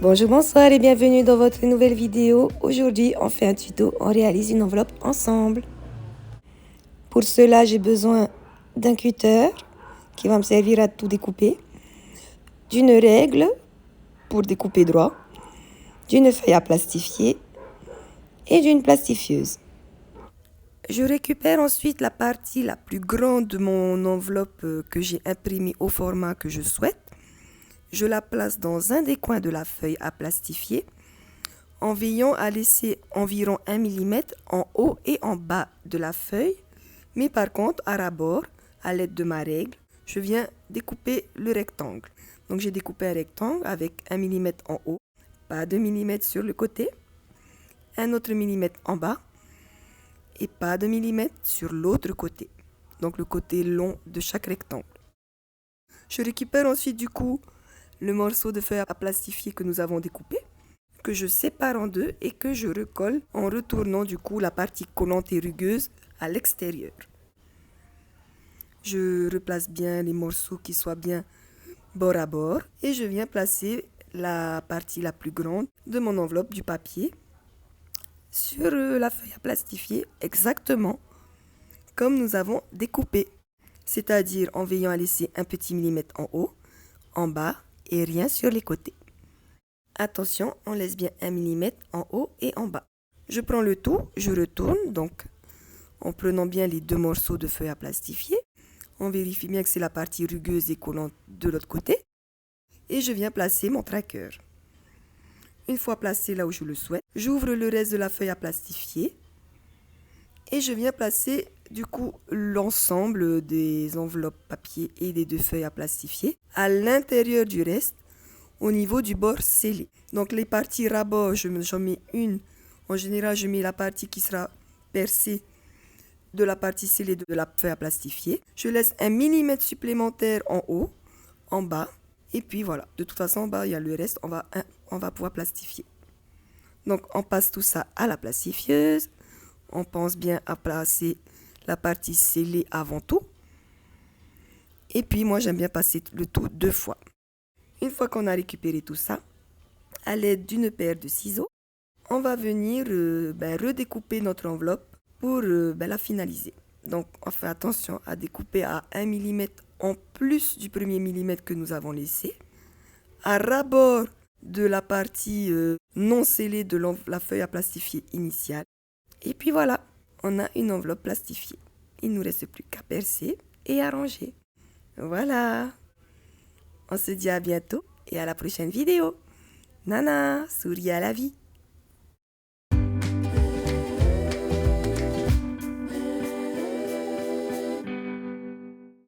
Bonjour, bonsoir et bienvenue dans votre nouvelle vidéo. Aujourd'hui, on fait un tuto, on réalise une enveloppe ensemble. Pour cela, j'ai besoin d'un cutter qui va me servir à tout découper, d'une règle pour découper droit, d'une feuille à plastifier et d'une plastifieuse. Je récupère ensuite la partie la plus grande de mon enveloppe que j'ai imprimée au format que je souhaite. Je la place dans un des coins de la feuille à plastifier en veillant à laisser environ 1 mm en haut et en bas de la feuille. Mais par contre, à ras-bord, à l'aide de ma règle, je viens découper le rectangle. Donc j'ai découpé un rectangle avec 1 mm en haut, pas 2 mm sur le côté, un autre millimètre en bas et pas de millimètre sur l'autre côté. Donc le côté long de chaque rectangle. Je récupère ensuite du coup le morceau de feuille à plastifier que nous avons découpé, que je sépare en deux et que je recolle en retournant du coup la partie collante et rugueuse à l'extérieur. Je replace bien les morceaux qui soient bien bord à bord et je viens placer la partie la plus grande de mon enveloppe du papier sur la feuille à plastifier exactement comme nous avons découpé, c'est-à-dire en veillant à laisser un petit millimètre en haut, en bas et rien sur les côtés. Attention, on laisse bien 1 mm en haut et en bas. Je prends le tout, je retourne donc en prenant bien les deux morceaux de feuille à plastifier. On vérifie bien que c'est la partie rugueuse et collante de l'autre côté. Et je viens placer mon tracker. Une fois placé là où je le souhaite, j'ouvre le reste de la feuille à plastifier. Et je viens placer du coup l'ensemble des enveloppes papier et des deux feuilles à plastifier à l'intérieur du reste au niveau du bord scellé. Donc les parties ras-bord, j'en mets une. En général, je mets la partie qui sera percée de la partie scellée de la feuille à plastifier. Je laisse 1 mm supplémentaire en haut, en bas. Et puis voilà, de toute façon, en bas, il y a le reste, on va pouvoir plastifier. Donc on passe tout ça à la plastifieuse. On pense bien à placer la partie scellée avant tout. Et puis moi, j'aime bien passer le tout 2 fois. Une fois qu'on a récupéré tout ça, à l'aide d'une paire de ciseaux, on va venir redécouper notre enveloppe pour la finaliser. Donc on fait attention à découper à 1 mm en plus du premier millimètre que nous avons laissé, à ras-bord de la partie non scellée de la feuille à plastifier initiale. Et puis voilà, on a une enveloppe plastifiée. Il ne nous reste plus qu'à percer et à ranger. Voilà, on se dit à bientôt et à la prochaine vidéo. Nana, souris à la vie.